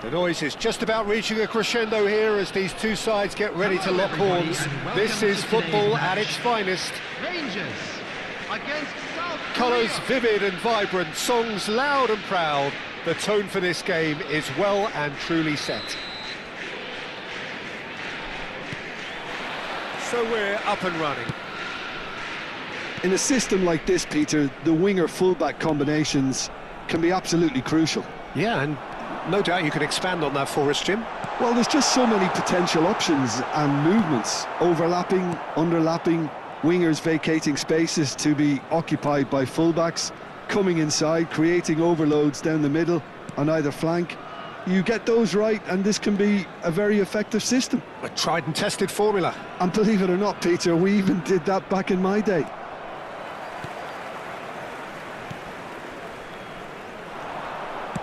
The noise is just about reaching a crescendo here as these two sides get ready to lock horns. This is football at its finest. Rangers against South Colours Korea. vivid and vibrant, songs loud and proud. The tone for this game is well and truly set. So we're up and running. In a system like this, Peter, the winger-fullback combinations can be absolutely crucial. Yeah, and no doubt you can expand on that for us, Jim. Well, there's just so many potential options and movements, overlapping, underlapping, Wingers vacating spaces to be occupied by fullbacks, coming inside, creating overloads down the middle on either flank. You get those right and this can be a very effective system. A tried and tested formula. And believe it or not, Peter, we even did that back in my day.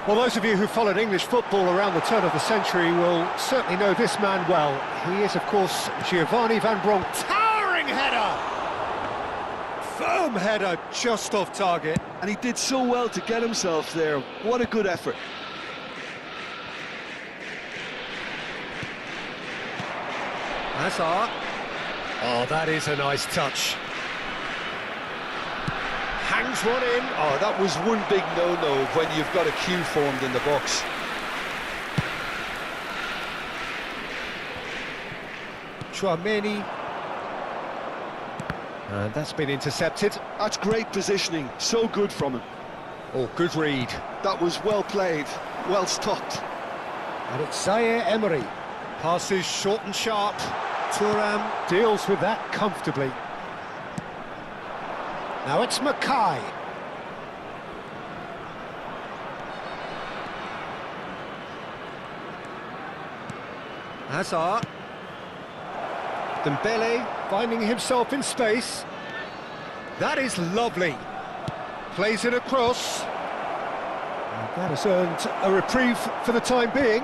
Well, those of you who followed English football around the turn of the century will certainly know this man well. He is, of course, Giovanni van Bronckhorst. Towering header! Firm header, just off target. And he did so well to get himself there. What a good effort. Hazard. Oh, that is a nice touch. Hangs one in. Oh, that was one big no-no when you've got a queue formed in the box. Chouameni. And that's been intercepted. That's great positioning, so good from him. Oh, good read. That was well played, well stopped. And it's Zaire Emery. Passes short and sharp. Thuram deals with that comfortably. Now it's Mackay. Hazard. Dembele finding himself in space. That is lovely. Plays it across. And that has earned a reprieve for the time being.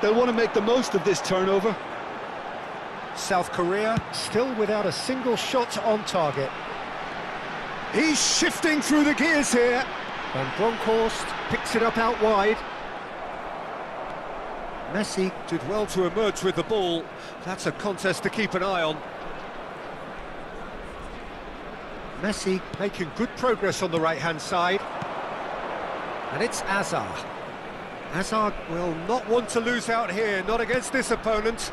They'll want to make the most of this turnover. South Korea still without a single shot on target. He's shifting through the gears here. Van Bronckhorst picks it up out wide. Messi did well to emerge with the ball. That's a contest to keep an eye on. Messi making good progress on the right-hand side. And it's Hazard. Hazard will not want to lose out here, not against this opponent.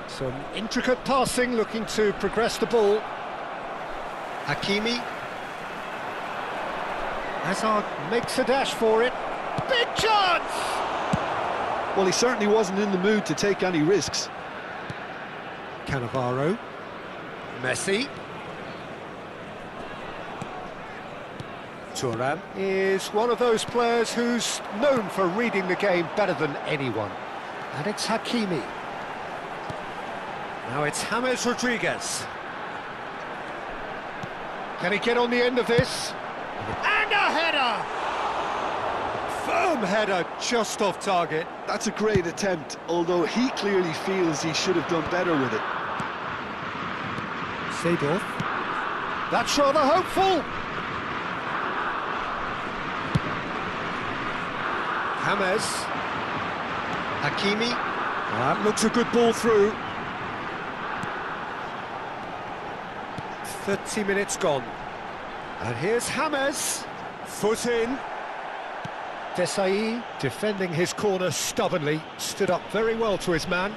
Some intricate passing, looking to progress the ball. Hakimi. Hazard makes a dash for it. Big chance! Well, he certainly wasn't in the mood to take any risks. Cannavaro. Messi. Thuram is one of those players who's known for reading the game better than anyone. And it's Hakimi. Now it's James Rodriguez. Can he get on the end of this? And a header! Firm header, just off target. That's a great attempt, although he clearly feels he should have done better with it. Seedorf. That's rather hopeful. James. Hakimi. That looks a good ball through. 30 minutes gone. And here's James. Foot in. Desai defending his corner stubbornly. Stood up very well to his man.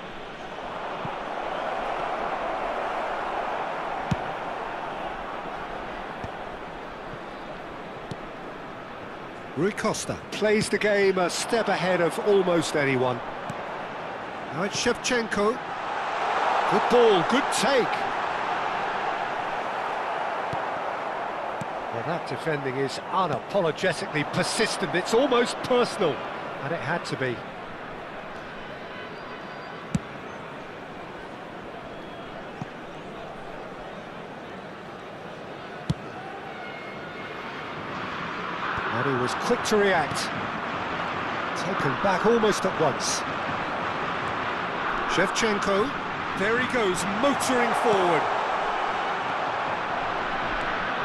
Rui Costa plays the game a step ahead of almost anyone. Now it's Shevchenko. Good ball, good take. Well, that defending is unapologetically persistent. It's almost personal, and it had to be. And he was quick to react. Taken back almost at once. Shevchenko, there he goes, motoring forward.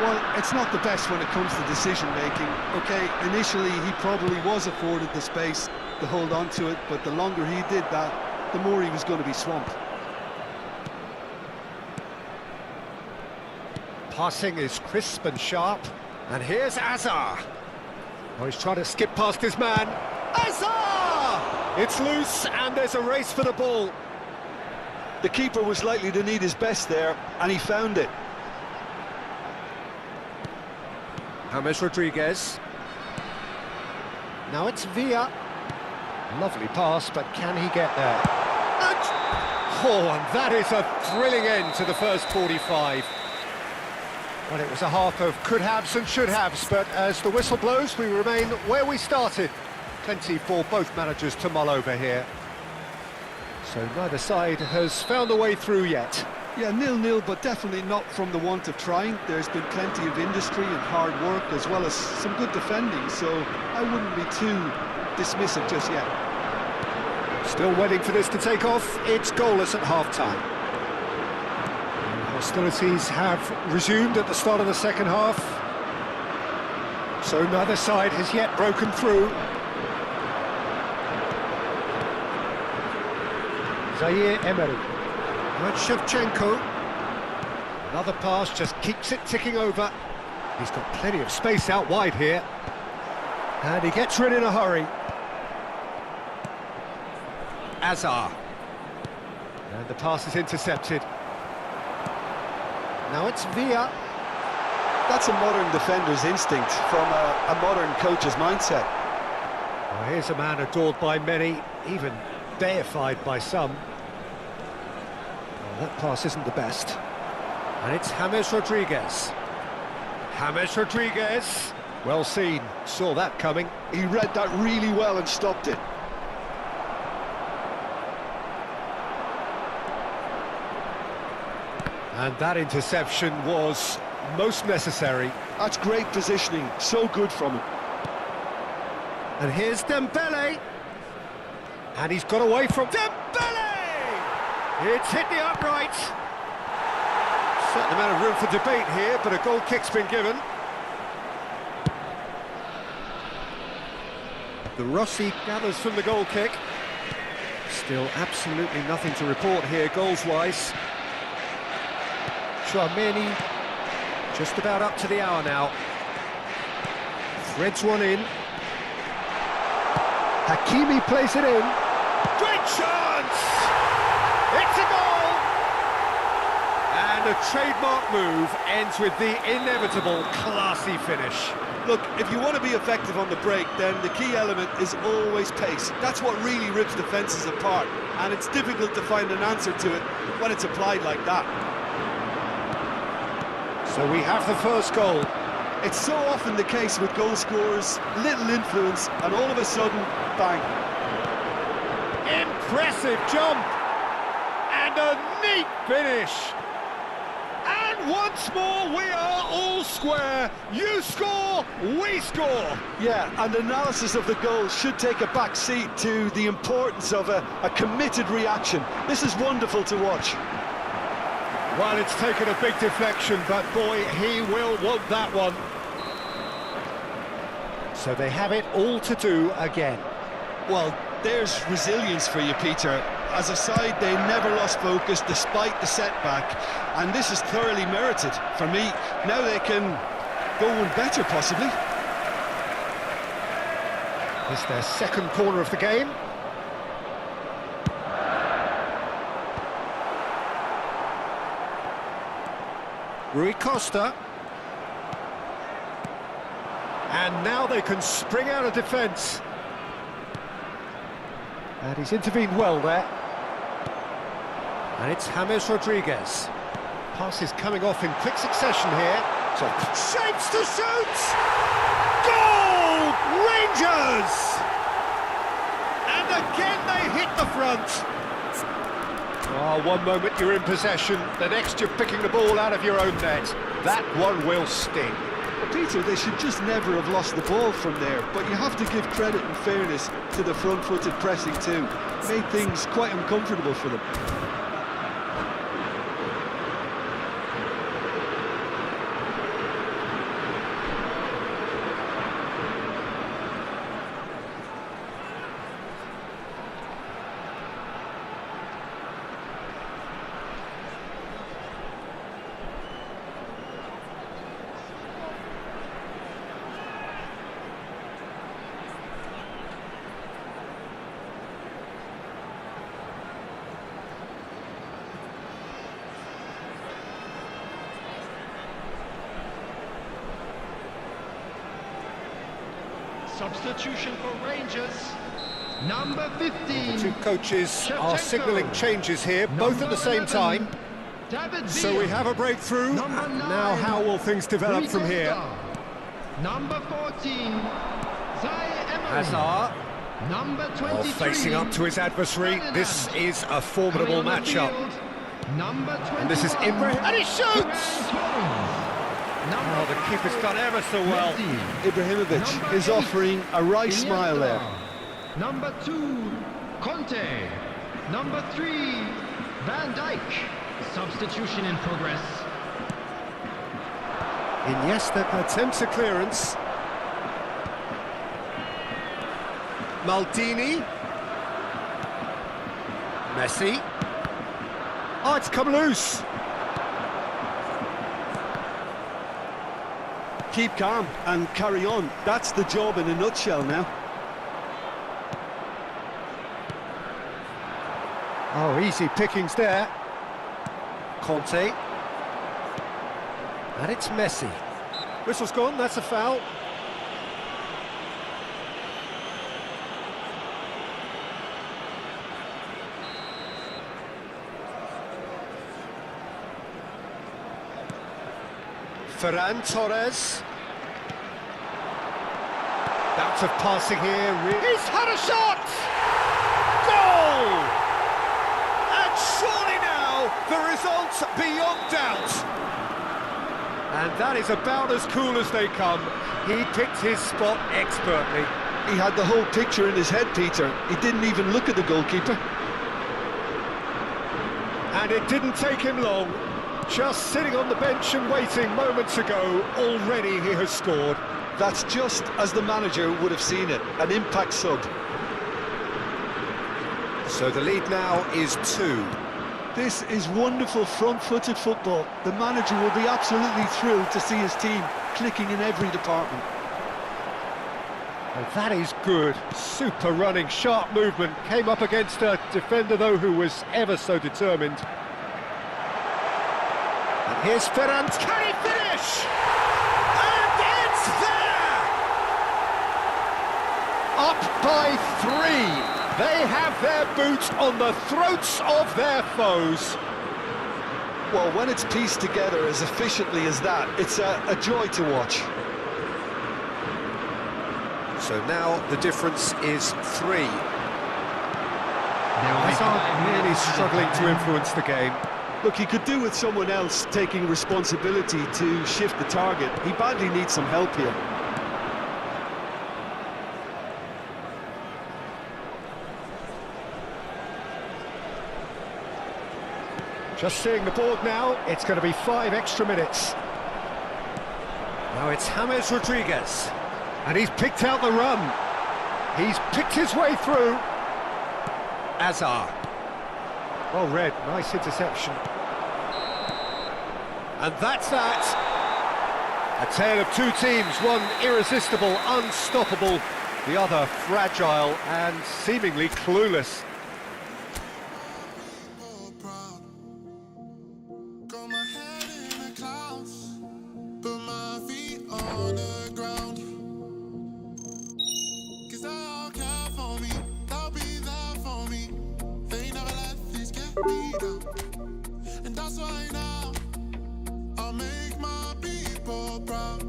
Well, it's not the best when it comes to decision-making. OK, initially he probably was afforded the space to hold on to it, but the longer he did that, the more he was going to be swamped. Passing is crisp and sharp. And here's Hazard. Oh, he's trying to skip past his man. Hazard! It's loose, and there's a race for the ball. The keeper was likely to need his best there, and he found it. James Rodriguez. Now it's Villa. Lovely pass, but can he get there? And Oh, and that is a thrilling end to the first 45. Well, it was a half of could-haves and should-haves, but as the whistle blows, we remain where we started. Plenty for both managers to mull over here. So neither side has found a way through yet. Yeah, 0-0, but definitely not from the want of trying. There's been plenty of industry and hard work, as well as some good defending, so I wouldn't be too dismissive just yet. Still waiting for this to take off. It's goalless at half-time. Hostilities have resumed at the start of the second half. So neither side has yet broken through. Zaire Emery. Shevchenko. Another pass, just keeps it ticking over. He's got plenty of space out wide here. And he gets rid in a hurry. Azar. And the pass is intercepted. Now it's Villa. That's a modern defender's instinct from a modern coach's mindset. Well, here's a man adored by many, even deified by some. Well, that pass isn't the best. And it's James Rodriguez. James Rodriguez. Well seen, saw that coming. He read that really well and stopped it. And that interception was most necessary. That's great positioning, so good from him. And here's Dembele. And he's got away from Dembele! It's hit the upright. Certain amount of room for debate here, but a goal kick's been given. The Rossi gathers from the goal kick. Still absolutely nothing to report here goals-wise. Chouameni, just about up to the hour now. Threads one in. Hakimi plays it in. Great chance! It's a goal! And a trademark move ends with the inevitable classy finish. Look, if you want to be effective on the break, then the key element is always pace. That's what really rips defences apart, and it's difficult to find an answer to it when it's applied like that. So we have the first goal. It's so often the case with goal scorers, little influence, and all of a sudden, bang. Impressive jump! And a neat finish! And once more, we are all square. You score, we score. Yeah, and analysis of the goal should take a back seat to the importance of a committed reaction. This is wonderful to watch. Well, it's taken a big deflection, but boy, he will want that one. So they have it all to do again. Well, there's resilience for you, Peter. As a side, they never lost focus despite the setback, and this is thoroughly merited for me. Now they can go one better, possibly. It's their second corner of the game. Rui Costa. And now they can spring out of defence. And he's intervened well there. And it's James Rodriguez. Pass is coming off in quick succession here. So shapes to shoot! Goal! Rangers! And again they hit the front. Oh, one moment you're in possession, the next you're picking the ball out of your own net. That one will sting. Well, Peter, they should just never have lost the ball from there, but you have to give credit and fairness to the front-footed pressing too. Made things quite uncomfortable for them. Substitution for Rangers. Number 15. Two coaches are Shevchenko. signalling changes here, both at the same 11, time. Dapat. So we have a breakthrough. Number 9, Now how will things develop from here? Number 14. Hazard. Number 23. Facing up to his adversary. This is a formidable matchup. Number 21. And this is Ibrahim, and he shoots! Oh, the keeper's done ever so well. Ibrahimovic is offering a wry smile there. Number 2, Conte. Number 3, Van Dijk. Substitution in progress. Iniesta attempts a clearance. Maldini. Messi. Oh, it's come loose. Keep calm and carry on. That's the job in a nutshell now. Oh, easy pickings there. Conte. And it's Messi. Whistle's gone, that's a foul. Ferran Torres. Bout of passing here. He's had a shot! Goal! And surely now the result beyond doubt. And that is about as cool as they come. He picked his spot expertly. He had the whole picture in his head, Peter. He didn't even look at the goalkeeper. And it didn't take him long. Just sitting on the bench and waiting moments ago, already he has scored. That's just as the manager would have seen it, an impact sub. So the lead now is 2. This is wonderful front-footed football. The manager will be absolutely thrilled to see his team clicking in every department. And that is good. Super running, sharp movement. Came up against a defender, though, who was ever so determined. And here's Ferran. Can he finish? And it's there! Up by 3. They have their boot on the throats of their foes. Well, when it's pieced together as efficiently as that, it's a joy to watch. So now the difference is 3. Hazard really struggling to influence the game. Look, he could do with someone else taking responsibility to shift the target. He badly needs some help here. Just seeing the board now, it's going to be 5 extra minutes. Now it's James Rodriguez, and he's picked out the run. He's picked his way through. Hazard. Well read, nice interception. And that's that. A tale of 2 teams, one irresistible, unstoppable, the other fragile and seemingly clueless. And that's why now I'll make my people proud.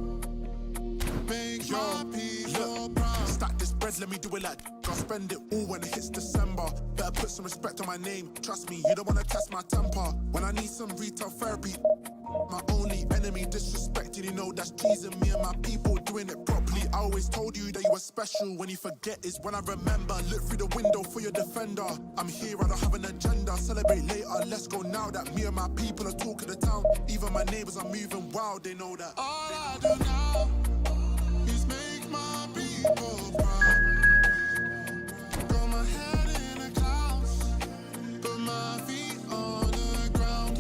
Make my people proud. Stack this bread, let me do it like I'll spend it all when it hits December. Better put some respect on my name. Trust me, you don't wanna test my temper. When I need some retail therapy, my only enemy disrespected, you know that's teasing me and my people doing it properly. I always told you that you were special. When you forget is when I remember. Look through the window for your defender. I'm here, I don't have an agenda. Celebrate later, let's go now that me and my people are talking the town. Even my neighbors are moving wild, they know that. All I do now is make my people proud. Got my head in the clouds, put my feet on the ground.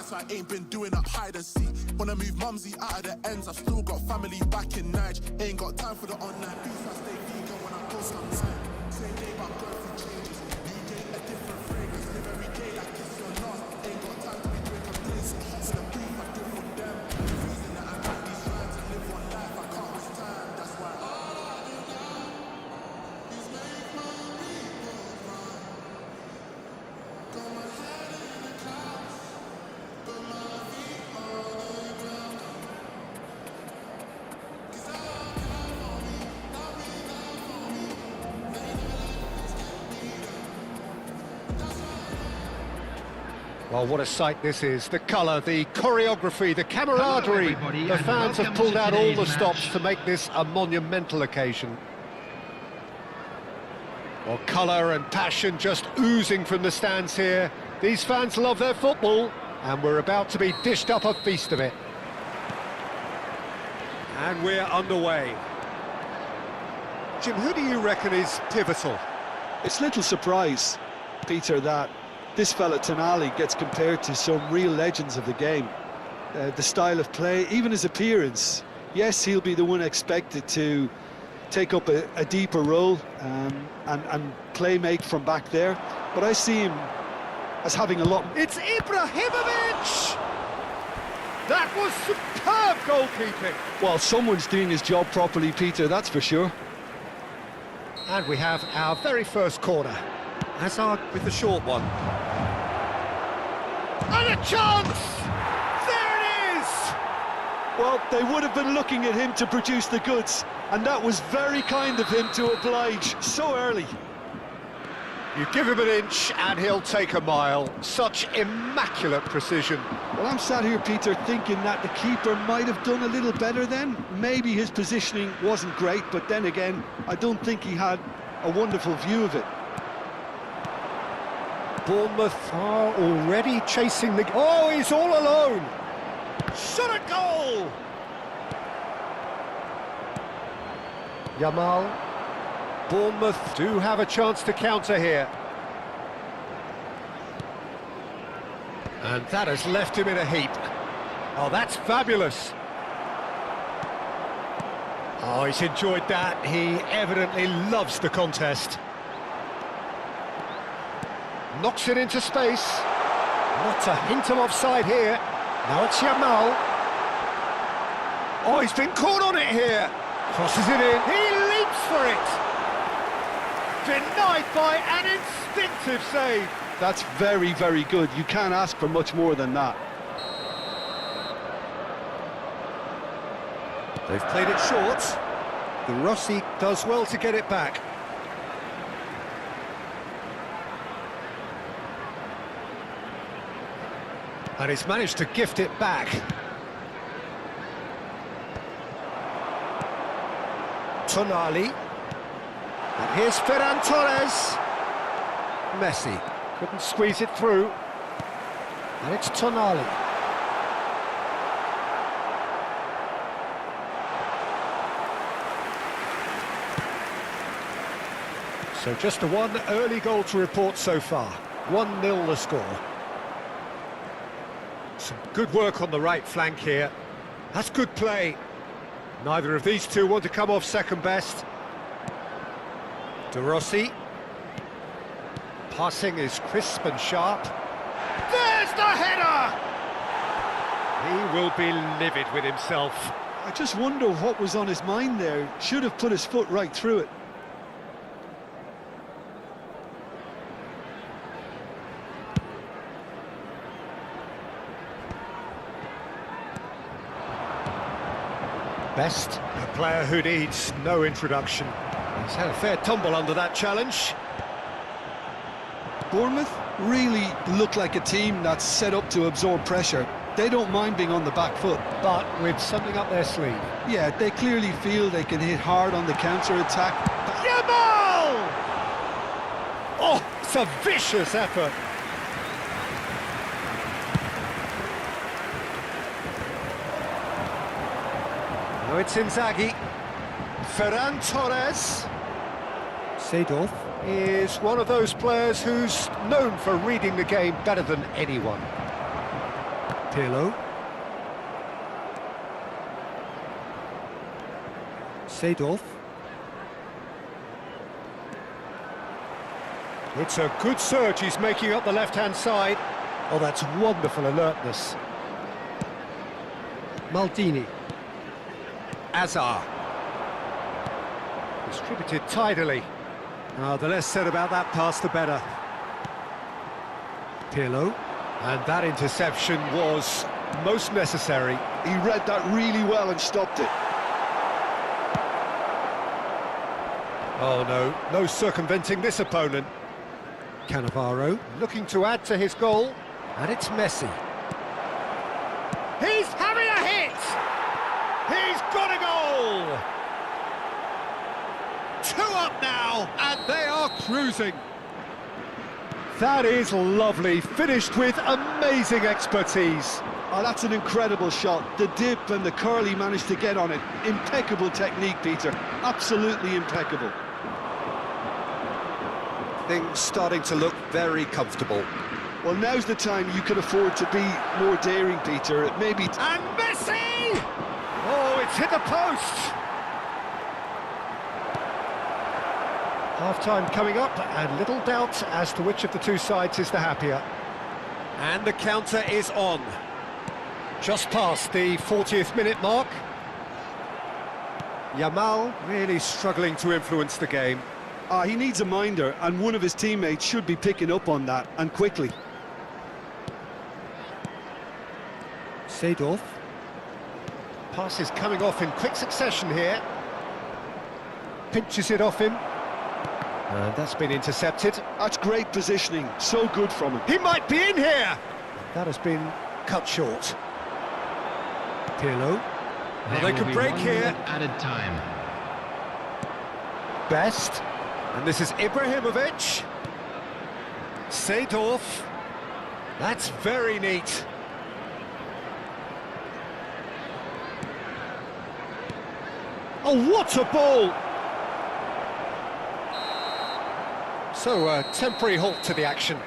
So I ain't been doing up hide and seek. Wanna move mumsy out of the ends. I've still got family back in Nige. Ain't got time for the online beef. I stay vegan when I post online. Same day, but going through changes. New day, a different fragrance. Live every day like it's your last. Ain't got time to be doing complaints. So the beef I do for them. The reason that I got these rhymes and live one life. I can't waste time. That's why all I do now is make my people proud. Got my head in the clouds, but my feet on the ground. 'Cause all count for me, not really down for me. They never let us get me down. That's why. Well, what a sight this is. The colour, the choreography, the camaraderie. everybody, The and fans have welcome pulled to out all the today's stops match. to make this a monumental occasion. Well, colour and passion just oozing from the stands here. These fans love their football, and we're about to be dished up a feast of it. And we're underway. Jim, who do you reckon is pivotal? It's little surprise, Peter, that this fella Tonali gets compared to some real legends of the game. The style of play, even his appearance. Yes, he'll be the one expected to take up a deeper role and play make from back there, but I see him as having a lot. It's Ibrahimovic! That was superb goalkeeping. Well, someone's doing his job properly, Peter, that's for sure. And we have our very first corner. Hazard with the short one. And a chance! There it is! Well, they would have been looking at him to produce the goods, and that was very kind of him to oblige so early. You give him an inch and he'll take a mile. Such immaculate precision. Well, I'm sat here, Peter, thinking that the keeper might have done a little better then. Maybe his positioning wasn't great, but then again, I don't think he had a wonderful view of it. Bournemouth are already chasing the... Oh, he's all alone! Shot a goal! Yamal. Bournemouth do have a chance to counter here. And that has left him in a heap. Oh, that's fabulous. Oh, he's enjoyed that. He evidently loves the contest. Knocks it into space. Not a hint of offside here. Now it's Yamal. Oh, he's been caught on it here. Crosses it in. He leaps for it. Denied by an instinctive save. That's very, very good. You can't ask for much more than that. They've played it short. The Rossi does well to get it back. And he's managed to gift it back. Tonali. And here's Ferran Torres. Messi couldn't squeeze it through. And it's Tonali. So just the one early goal to report so far. 1-0 the score. Some good work on the right flank here. That's good play. Neither of these two want to come off second best. De Rossi. Passing is crisp and sharp. There's the header! He will be livid with himself. I just wonder what was on his mind there. Should have put his foot right through it. Best, a player who needs no introduction. He's had a fair tumble under that challenge. Bournemouth really look like a team that's set up to absorb pressure. They don't mind being on the back foot. But with something up their sleeve. Yeah, they clearly feel they can hit hard on the counter-attack. Yamal! Oh, it's a vicious effort. Now it's Inzaghi. Ferran Torres. Seedorf is one of those players who's known for reading the game better than anyone. Pirlo. Seedorf. It's a good surge he's making up the left-hand side. Oh, that's wonderful alertness. Maldini. Azar. Distributed tidily. The less said about that pass, the better. Pirlo. And that interception was most necessary. He read that really well and stopped it. Oh no, no circumventing this opponent. Cannavaro looking to add to his goal, and it's Messi. He's having a hit! He's got a goal! 2 up now, and they are cruising. That is lovely, finished with amazing expertise. Oh, that's an incredible shot. The dip and the curl he managed to get on it. Impeccable technique, Peter. Absolutely impeccable. Things starting to look very comfortable. Well, now's the time you can afford to be more daring, Peter. It may be... And Messi! Oh, it's hit the post! Half-time coming up, and little doubt as to which of the two sides is the happier. And the counter is on. Just past the 40th minute mark. Yamal really struggling to influence the game. He needs a minder, and one of his teammates should be picking up on that, and quickly. Seedorf. Passes coming off in quick succession here. Pinches it off him. And that's been intercepted. That's great positioning, so good from him. He might be in here! That has been cut short. Pirlo. Well, they could break here. Added time. Best. And this is Ibrahimovic. Seedorf. That's very neat. Oh, what a ball! So, a temporary halt to the action.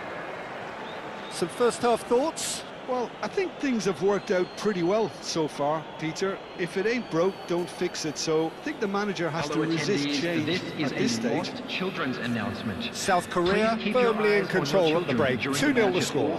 Some first-half thoughts? Well, I think things have worked out pretty well so far, Peter. If it ain't broke, don't fix it. So I think the manager has to resist change at this stage. Children's announcement. South Korea firmly in control at the break. 2-0 the score.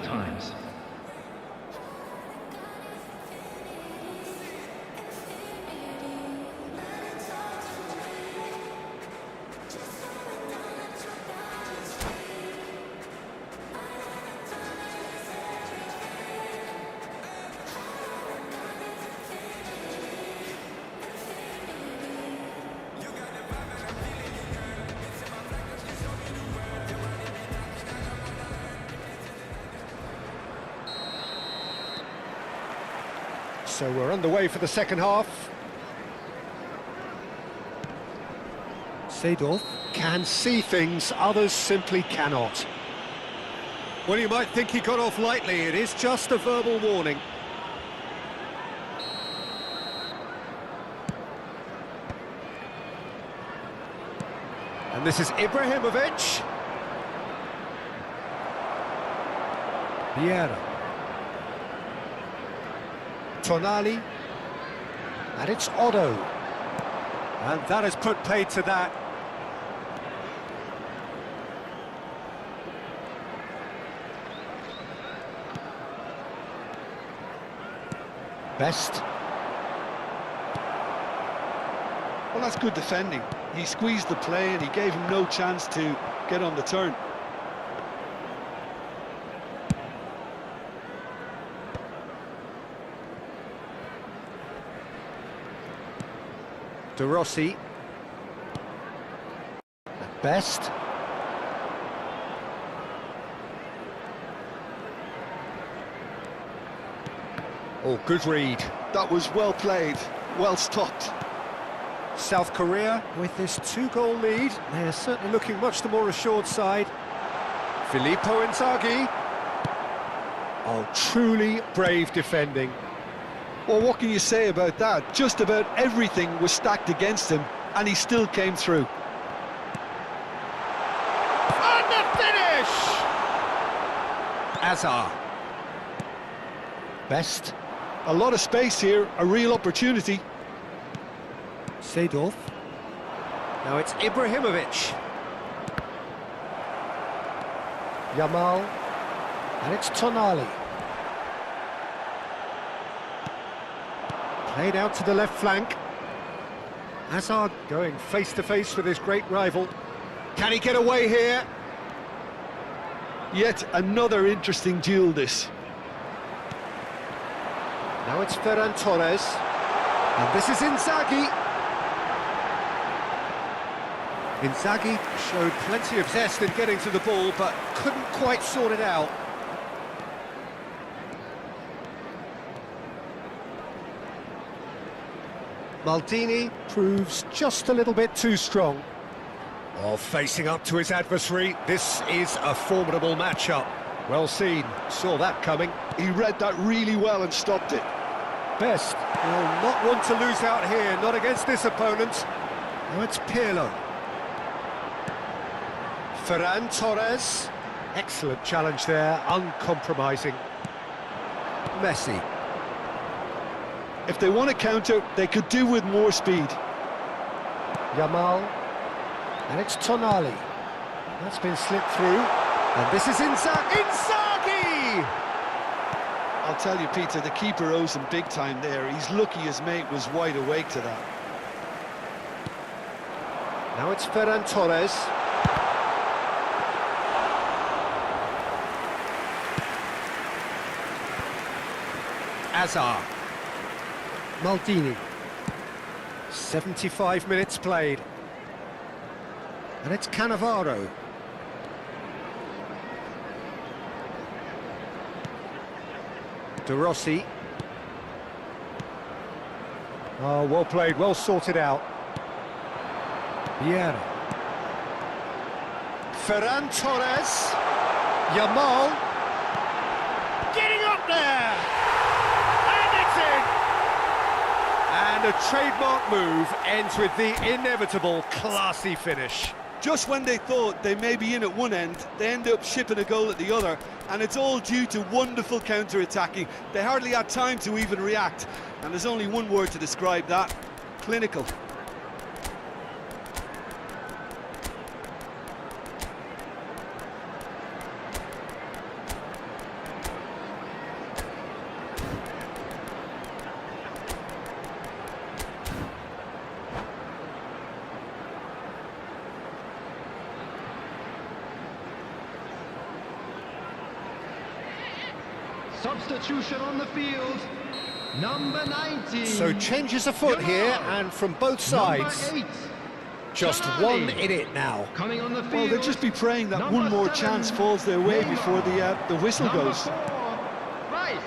So we're underway for the second half. Seedorf can see things others simply cannot. Well, you might think he got off lightly. It is just a verbal warning. And this is Ibrahimovic. Vieira. Tonali, and it's Otto, and that has put paid to that. Best. Well, that's good defending. He squeezed the play and he gave him no chance to get on the turn. De Rossi. Best. Oh, good read. That was well played, well stopped. South Korea with this 2-goal lead. They're certainly looking much the more assured side. Filippo Inzaghi. Oh, truly brave defending. Well, what can you say about that? Just about everything was stacked against him, and he still came through. And the finish! Azar. Best. A lot of space here, a real opportunity. Seedorf. Now it's Ibrahimovic. Yamal. And it's Tonali. Played out to the left flank. Hazard going face-to-face with his great rival. Can he get away here? Yet another interesting duel, this. Now it's Ferran Torres. And this is Inzaghi. Inzaghi showed plenty of zest in getting to the ball, but couldn't quite sort it out. Maldini proves just a little bit too strong. Oh, facing up to his adversary, this is a formidable matchup. Well seen, saw that coming. He read that really well and stopped it. Best will not want to lose out here, not against this opponent. Now it's Pirlo. Ferran Torres. Excellent challenge there, uncompromising. Messi. If they want to counter, they could do with more speed. Yamal. And it's Tonali. That's been slipped through. And this is Inzaghi! I'll tell you, Peter, the keeper owes him big time there. He's lucky his mate was wide awake to that. Now it's Ferran Torres. Hazard. Maldini. 75 minutes played. And it's Cannavaro. De Rossi. Oh, well played, well sorted out. Vieira. Ferran Torres. Yamal. Getting up there! And it's in! And a trademark move ends with the inevitable classy finish. Just when they thought they may be in at one end, they end up shipping a goal at the other, and it's all due to wonderful counter-attacking. They hardly had time to even react, and there's only one word to describe that: clinical. Substitution on the field. Number 19. So changes afoot here, and from both sides. Number 8. Just Tonali. 1 in it now. Coming on the field. Well, they'll just be praying that Number one more 7. chance falls their way Neymar. before the whistle Number goes. 4. Rice.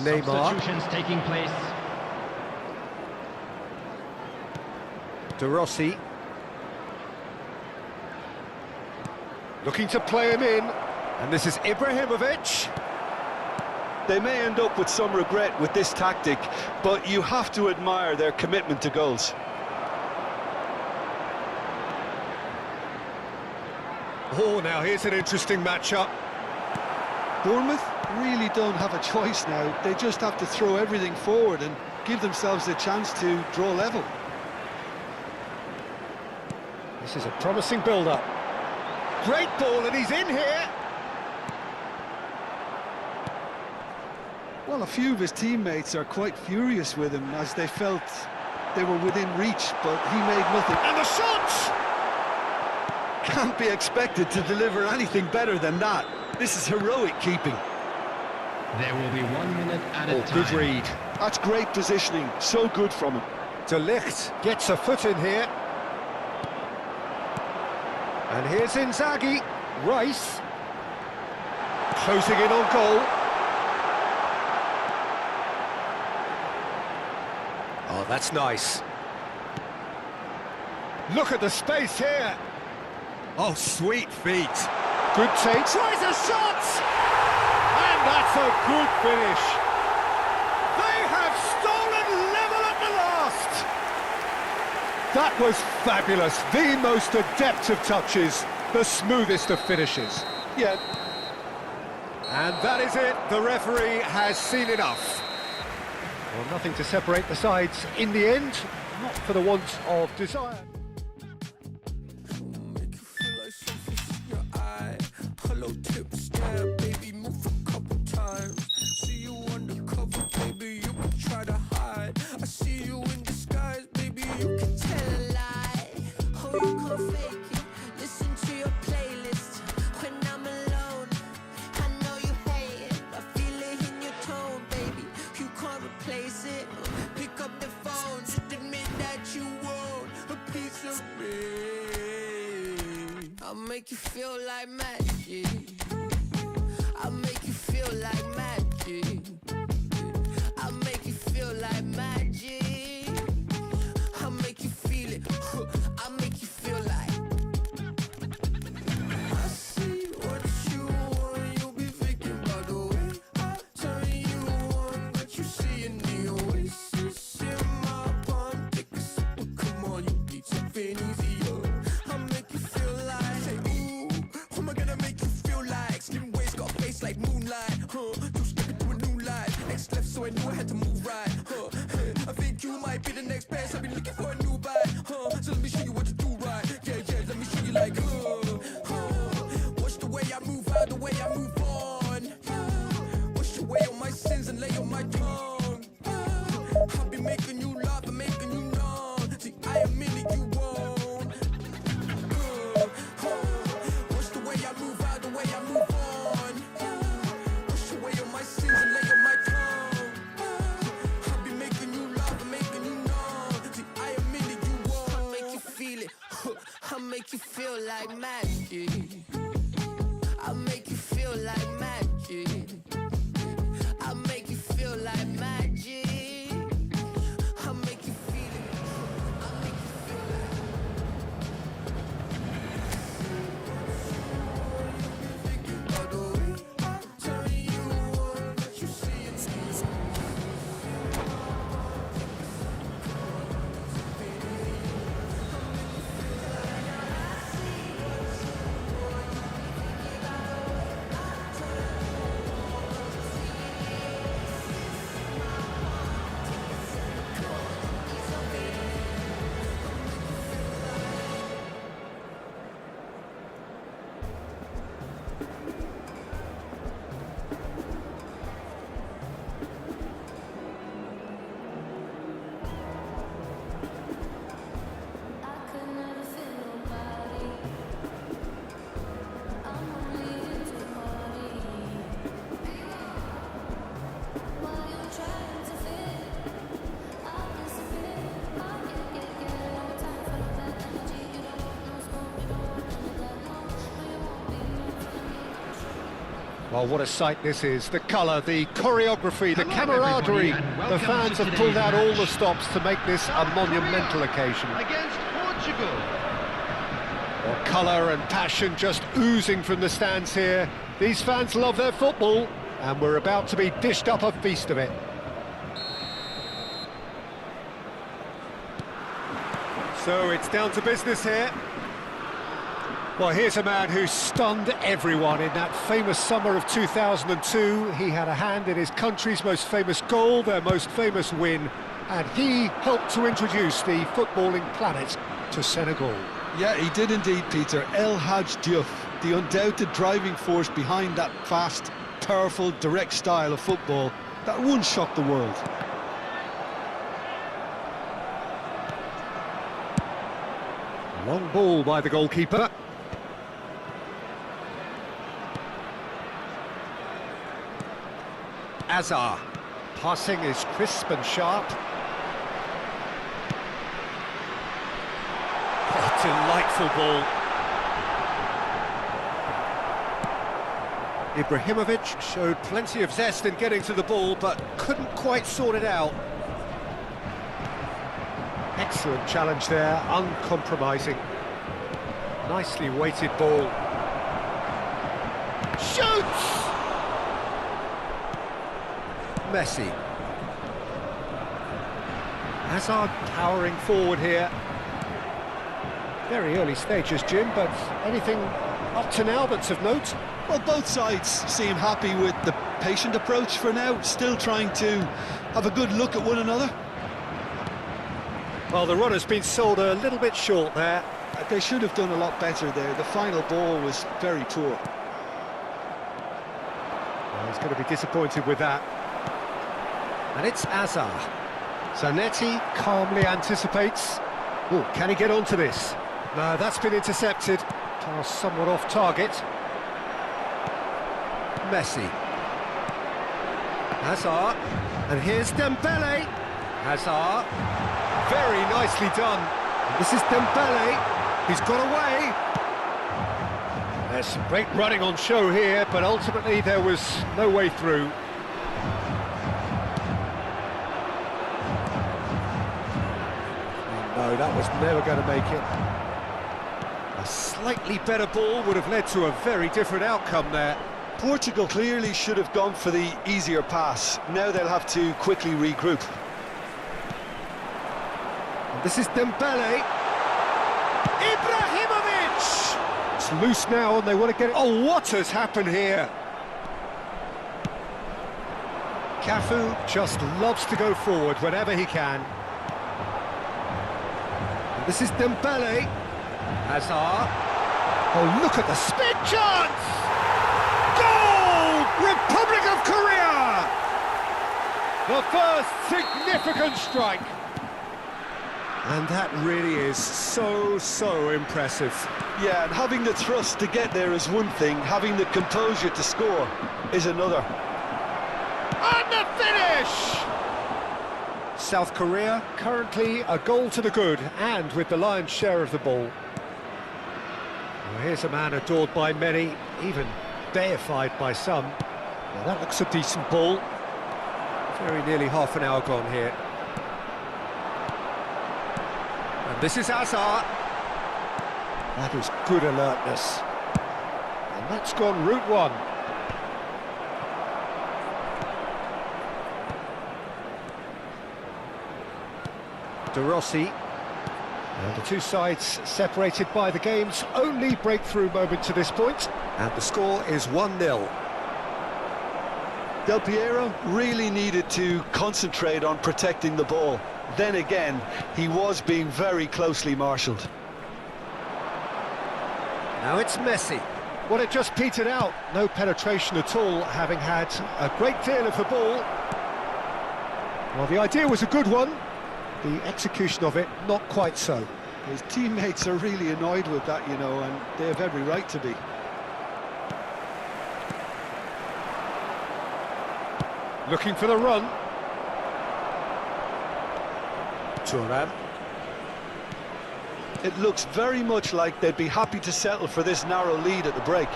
Neymar. Substitutions taking place. De Rossi. Looking to play him in. And this is Ibrahimovic. They may end up with some regret with this tactic, but you have to admire their commitment to goals. Oh, now here's an interesting matchup. Bournemouth really don't have a choice now. They just have to throw everything forward and give themselves a chance to draw level. This is a promising build-up. Great ball, and he's in here. Well, a few of his teammates are quite furious with him as they felt they were within reach, but he made nothing. And the shot! Can't be expected to deliver anything better than that. This is heroic keeping. There will be 1 minute at a time. Good read. That's great positioning, so good from him. De Ligt gets a foot in here. And here's Inzaghi. Rice. Closing in on goal. Oh, that's nice. Look at the space here. Oh, sweet feet. Good take. Tries a shot! And that's a good finish. They have stolen level at the last. That was fabulous. The most adept of touches. The smoothest of finishes. Yeah. And that is it. The referee has seen enough. Well, nothing to separate the sides in the end, not for the want of desire. follow tips. Yeah, baby, move a couple times. See you undercover, baby, you can try to hide. I see you in disguise, baby, you can tell a lie. Oh, you can't fake it. Listen to your playlist when I'm alone. I know you hate it. I feel it in your tone, baby. You can't replace it. Pick up the phone, just admit that you want a piece of me. I'll make you feel like magic. I'll make you feel like magic. I'll make you feel like magic. I'll make you feel it. I'll make you feel like. I see what you want. You'll be thinking about the way I turn you on. But you see in the oasis in my palm. Take a sip, come on, you need something easier. I'll make you feel like, say, ooh, who am I gonna make you feel like? Slim waist got a face like moonlight, you step into a new light. Next left, so I knew I had to move right, I think you might be the next best. I've been looking for a new vibe, so let me show you what to do right. Yeah, yeah, let me show you like, watch the way I move out, the way I move on. Wash away all my sins and lay on my tongue. I'll be making you laugh and making you numb. See, I am in it, you won't. Watch the way I move out, the way I move on. Wash away all my sins and lay on my tongue. I'll be making you laugh and making you numb. See, I am in it, you won't. I'll make you feel it. I'll make you feel like magic. I'll make you feel like magic. I'll make you feel like magic. I'll make you feel it. I'll make you feel like. Thinking about the way I turn you on, but you see it. Well, what a sight this is. The colour, the choreography, the Hello, camaraderie. everybody, and The welcome fans to have pulled out today's all the match. stops to make this a monumental occasion. Against Portugal. Well, colour and passion just oozing from the stands here. These fans love their football, and we're about to be dished up a feast of it. So it's down to business here. Well, here's a man who stunned everyone in that famous summer of 2002. He had a hand in his country's most famous goal, their most famous win, and he helped to introduce the footballing planet to Senegal. Yeah, he did indeed, Peter. El Hadj Diouf, the undoubted driving force behind that fast, powerful, direct style of football that once shocked the world. Long ball by the goalkeeper. Azar. Passing is crisp and sharp. Oh, delightful ball. Ibrahimovic showed plenty of zest in getting to the ball, but couldn't quite sort it out. Excellent challenge there, uncompromising. Nicely weighted ball. Shoots! Messi. Hazard powering forward here. Very early stages, Jim, but anything up to now that's of note? Well, both sides seem happy with the patient approach for now, still trying to have a good look at one another. Well, the run has been sold a little bit short there. They should have done a lot better there. The final ball was very poor. He's going to be disappointed with that. And it's Azar. Zanetti calmly anticipates. Oh, can he get onto this? No, that's been intercepted. Pass somewhat off target. Messi. Hazard. And here's Dembele. Hazard. Very nicely done. And this is Dembele. He's got away. There's some great running on show here, but ultimately there was no way through. No, that was never going to make it. A slightly better ball would have led to a very different outcome there. Portugal clearly should have gone for the easier pass. Now they'll have to quickly regroup. And this is Dembele. Ibrahimovic! It's loose now and they want to get it. Oh, what has happened here? Cafu just loves to go forward whenever he can. And this is Dembele. Hazard. Oh, look at the spin chance! Goal! Republic of Korea! The first significant strike. And that really is so impressive. Yeah, and having the thrust to get there is one thing, having the composure to score is another. And the finish! South Korea currently a goal to the good and with the lion's share of the ball. Well, here's a man adored by many, even deified by some. Well, that looks a decent ball. Very nearly half an hour gone here. And this is Hazard. That is good alertness. And that's gone route one. De Rossi. And the two sides separated by the game's only breakthrough moment to this point. And the score is 1-0. Del Piero really needed to concentrate on protecting the ball. Then again, he was being very closely marshalled. Now it's Messi. Well, it just petered out. No penetration at all, having had a great deal of the ball. Well, the idea was a good one. The execution of it, not quite so. His teammates are really annoyed with that, you know, and they have every right to be. Looking for the run. Thuram. It looks very much like they'd be happy to settle for this narrow lead at the break.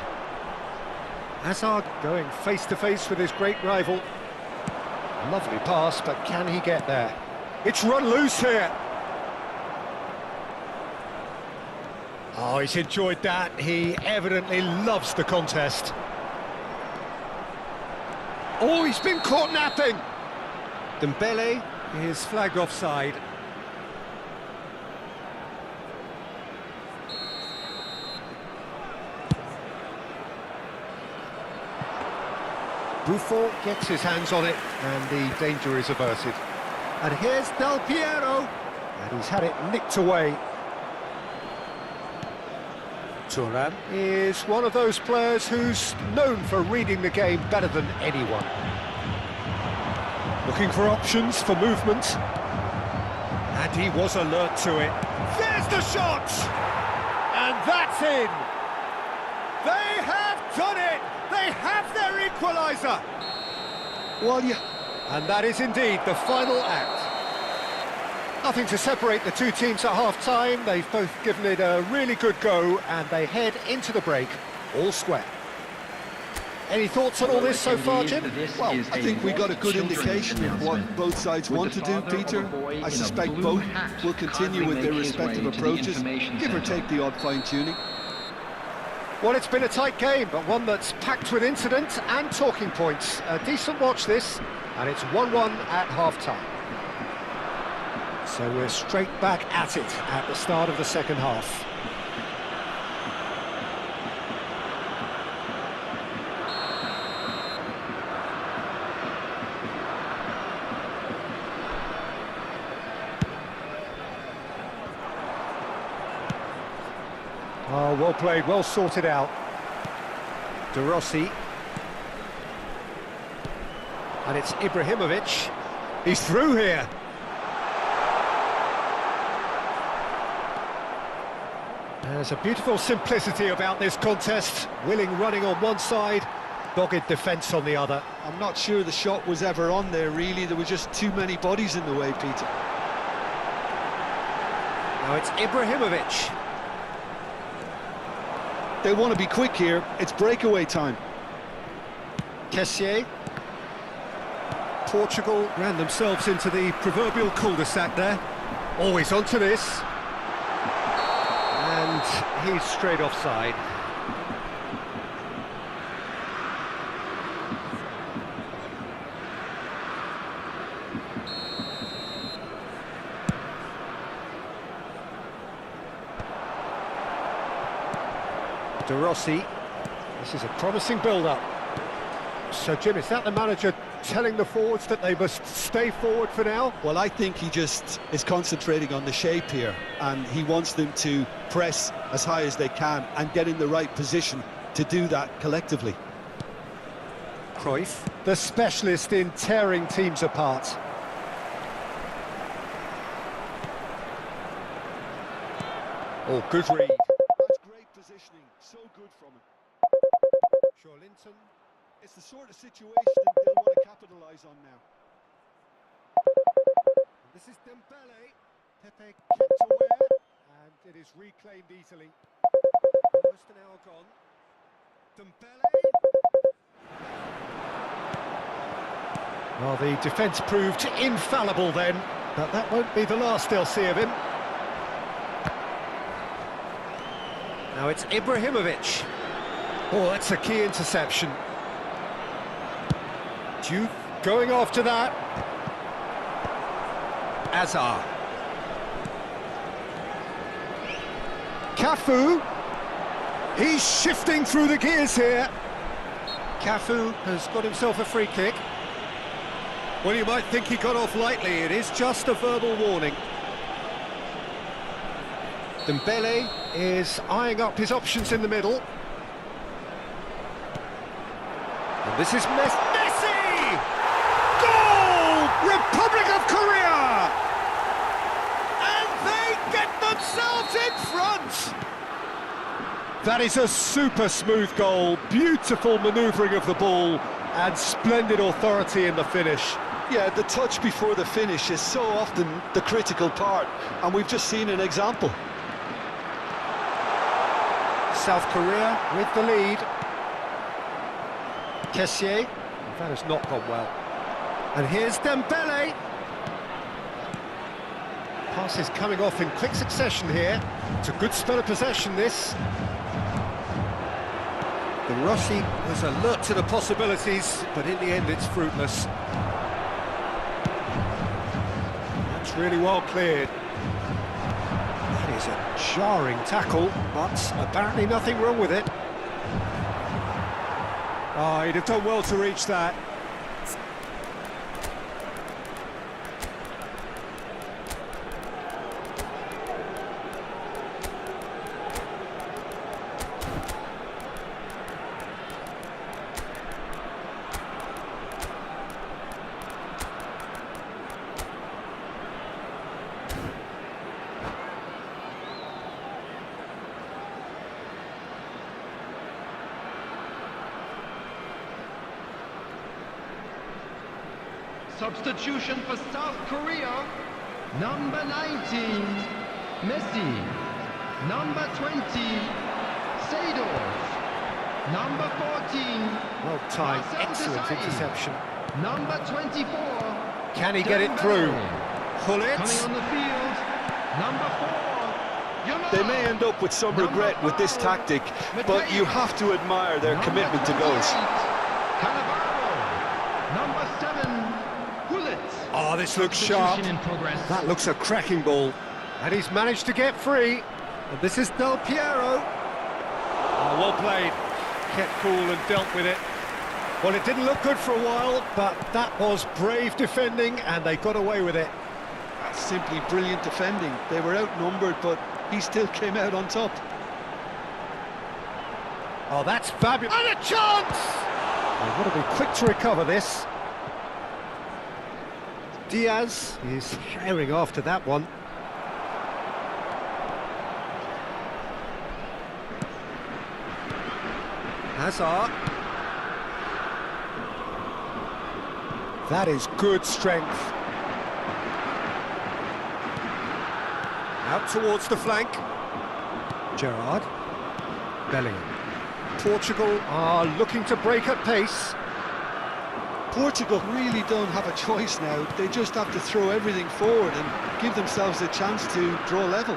Hazard going face-to-face with his great rival. Lovely pass, but can he get there? It's run loose here. Oh, he's enjoyed that. He evidently loves the contest. Oh, he's been caught napping. Dembele is flagged offside. Buffon gets his hands on it, and the danger is averted. And here's Del Piero, and he's had it nicked away. Thuram is one of those players who's known for reading the game better than anyone. Looking for options for movement. And he was alert to it. There's the shot! And that's in! They have done it! They have their equaliser! Well, And that is indeed the final act. Nothing to separate the two teams at half-time. They've both given it a really good go, and they head into the break all square. Any thoughts on all this so far, Jim? well, I think we got a good indication of what both sides want to do, Peter. I suspect both will continue with their respective approaches, give or take the odd fine-tuning. Well, it's been a tight game, but one that's packed with incident and talking points. A decent watch this, and it's 1-1 at half-time. So we're straight back at it at the start of the second half. Oh, well played, well sorted out. De Rossi. And it's Ibrahimovic. He's through here. There's a beautiful simplicity about this contest. Willing running on one side, dogged defence on the other. I'm not sure the shot was ever on there, really. There were just too many bodies in the way, Peter. Now it's Ibrahimovic. They want to be quick here. It's breakaway time. Kessié. Portugal ran themselves into the proverbial cul-de-sac there. Always onto this. And he's straight offside. De Rossi. This is a promising build-up. So, Jim, is that the manager telling the forwards that they must stay forward for now? Well, I think he just is concentrating on the shape here, and he wants them to press as high as they can and get in the right position to do that collectively. Cruyff, the specialist in tearing teams apart. Oh, good read. That's great positioning, so good from him. Linton. It's the sort of situation they'll want to capitalise on now. This is Dembele. Pepe kept aware, and it is reclaimed easily. Almost an hour gone. Dembele. Well, the defence proved infallible then, but that won't be the last they'll see of him. Now it's Ibrahimovic. Oh, that's a key interception. Diouf going after that. Azar. Cafu. He's shifting through the gears here. Cafu has got himself a free kick. Well, you might think he got off lightly. It is just a verbal warning. Dembele is eyeing up his options in the middle. And this is Messi! Goal! Republic of Korea! And they get themselves in front! That is a super smooth goal, beautiful manoeuvring of the ball, and splendid authority in the finish. Yeah, the touch before the finish is so often the critical part, and we've just seen an example. South Korea with the lead. Kessié, that has not gone well. And here's Dembele. Passes coming off in quick succession here. It's a good spell of possession, this. De Rossi was alert to the possibilities, but in the end it's fruitless. That's really well cleared. That is a jarring tackle, but apparently nothing wrong with it. Oh, he'd have done well to reach that. Substitution for South Korea. Number 19, Messi. Number 20, Seydorf. Number 14, Well timed, Marcel excellent Desailly. interception. Number 24, Can he get it through? Pull coming it. on the field. Number 4, They may end up with some regret with this tactic, but you have to admire their commitment to goals. Number 7, Gullit. Oh, this looks sharp. Substitution in progress. That looks a cracking ball. And he's managed to get free. And this is Del Piero. Oh, well played. Kept cool and dealt with it. Well, it didn't look good for a while, but that was brave defending, and they got away with it. That's simply brilliant defending. They were outnumbered, but he still came out on top. Oh, that's fabulous. And a chance! They've got to be quick to recover this. Diaz is herring after that one. Hazard. That is good strength. Out towards the flank. Gerrard. Bellingham. Portugal are looking to break at pace. Portugal really don't have a choice now. They just have to throw everything forward and give themselves a chance to draw level.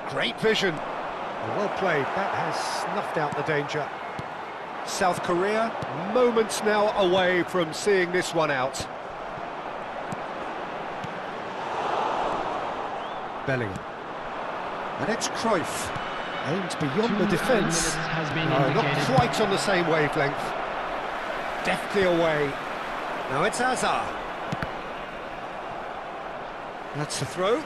Great vision. Well played. That has snuffed out the danger. South Korea, moments now away from seeing this one out. Bellingham. And it's Cruyff. Aimed beyond the defence. No, not quite on the same wavelength. Deftly away. Now it's Hazard. That's the throw.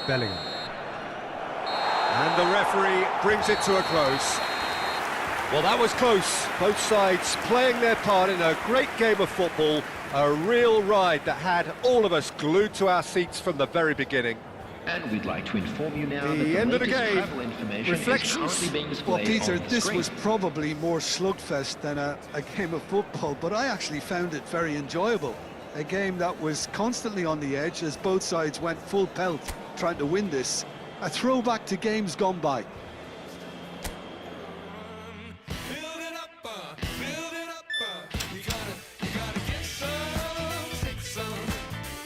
Bellingham. And the referee brings it to a close. Well, that was close. Both sides playing their part in a great game of football. A real ride that had all of us glued to our seats from the very beginning. And we'd like to inform you now The that end of the latest game. travel information Reflections. is currently being Well, displayed Peter, on the this screen. was probably more slugfest than a game of football, but I actually found it very enjoyable. A game that was constantly on the edge as both sides went full pelt trying to win this. A throwback to games gone by. Build it up, you gotta get some, take some,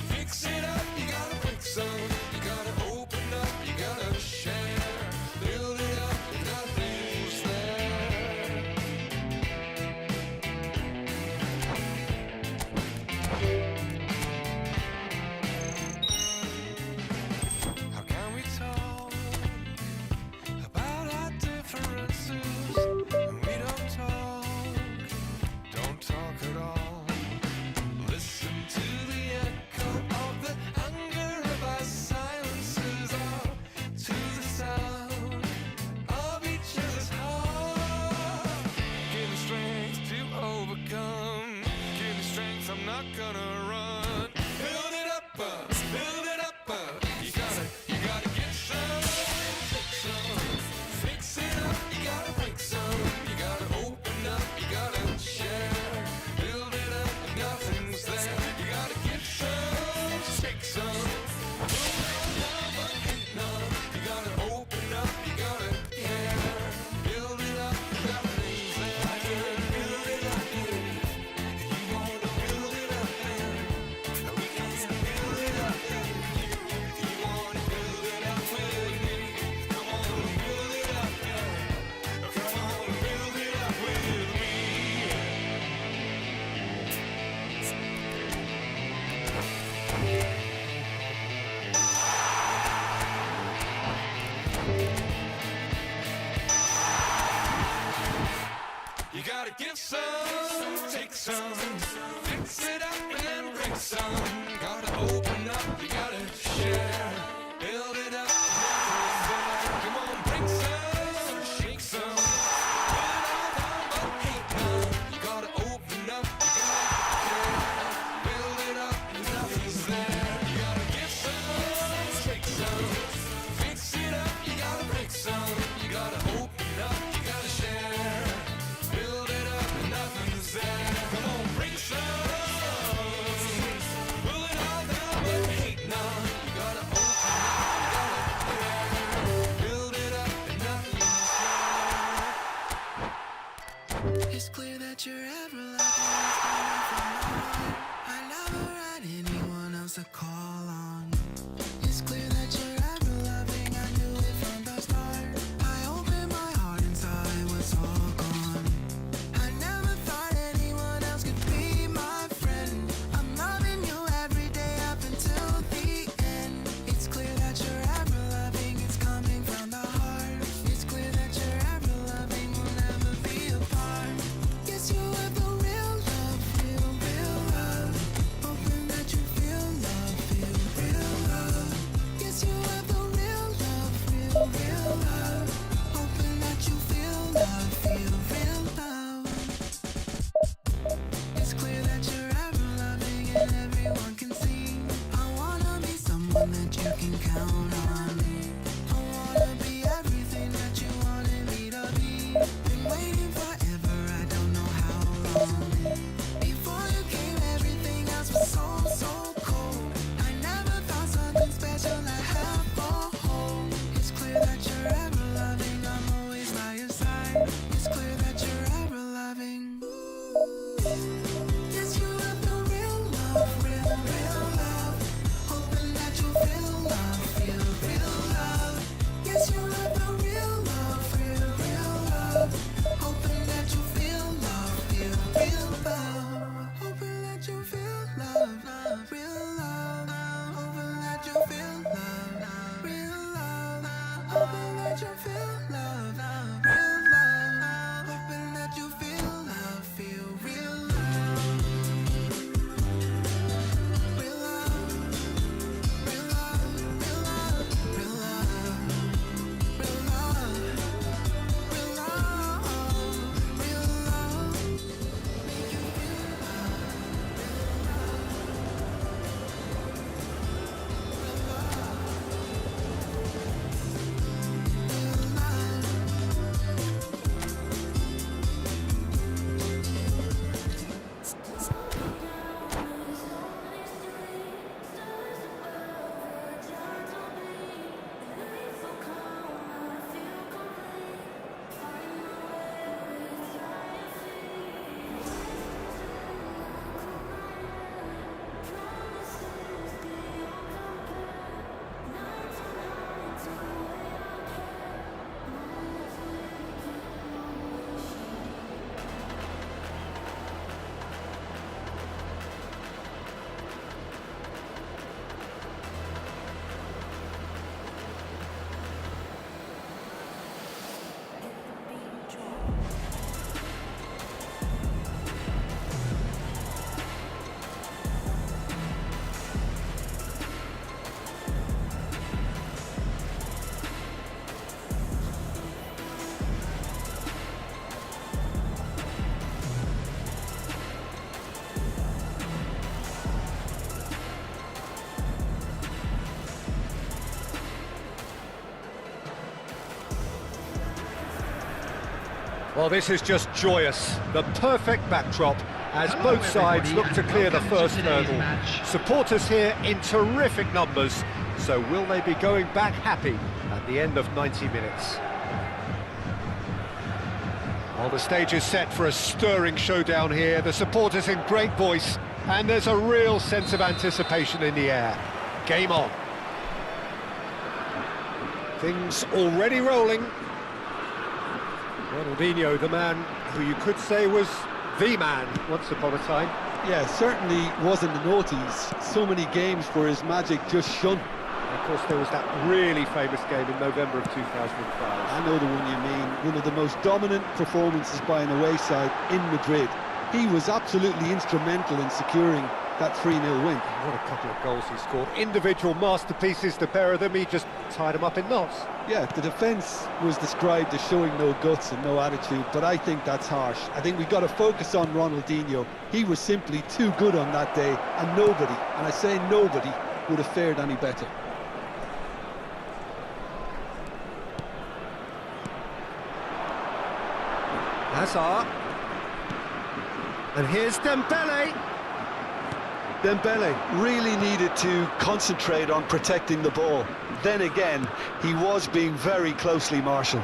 fix it up, you gotta break some, you gotta open up, you gotta share, build it up, nothing's there. How can we talk about our differences when we don't talk at all? Listen to the echo of the anger of our silences, or to the sound of each other's heart. Give me strength to overcome. Give me strength, I'm not gonna run. Build it up, build it up. You gotta get some, take some, fix it up. You gotta break some. You gotta open up. You gotta share. Build it up, nothing's there. You gotta get some, take some. You gotta open up. You gotta care. Build it up, nothing's there. Build it up. You wanna build it up, we can build it up. You wanna build it up with me? Come on, build it up. Come on, build it up with me. You gotta give some, take some, fix it up and then break some. Gotta open up, you gotta share, build it up, nothing's there. Come on, break some, shake some, put it all down but hate none. You gotta open up, you gotta share, build it up, nothing's there. You gotta give some, take some, fix it up, you gotta break some. You gotta open up, you gotta share, build it up, nothing's there. Come on, break some, pull it Well, this is just joyous. The perfect backdrop as both sides look to clear the first hurdle. Supporters here in terrific numbers, so will they be going back happy at the end of 90 minutes? Well, the stage is set for a stirring showdown here. The supporters in great voice, and there's a real sense of anticipation in the air. Game on. Things already rolling. Ronaldinho, the man who you could say was the man once upon a time. Yeah, certainly wasn't the noughties. So many games where his magic just shone. Of course, there was that really famous game in November of 2005. I know the one you mean. One of the most dominant performances by an away side in Madrid. He was absolutely instrumental in securing that 3-0 win. What a couple of goals he scored. Individual masterpieces, the pair of them. He just tied them up in knots. Yeah, the defence was described as showing no guts and no attitude, but I think that's harsh. I think we've got to focus on Ronaldinho. He was simply too good on that day, and nobody, and I say nobody, would have fared any better. Hazard. And here's Dembele. Dembele really needed to concentrate on protecting the ball. Then again, he was being very closely marshalled.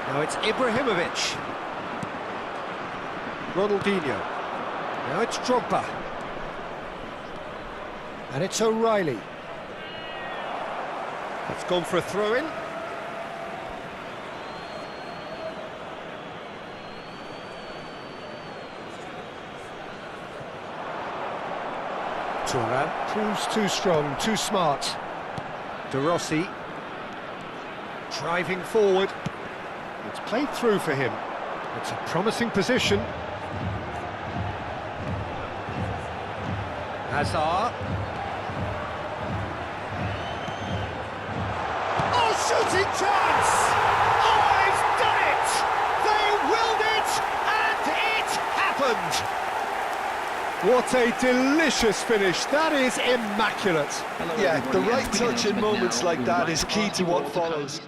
Now it's Ibrahimovic. Ronaldinho. Now it's Drogba. And it's O'Reilly. It's gone for a throw-in. Turan proves too strong, too smart. De Rossi driving forward. It's played through for him. It's a promising position. Hazard. Oh, shooting chance! Oh, he's done it! They willed it, and it happened! What a delicious finish. That is immaculate. Yeah, the right touch in moments like that is key to what follows.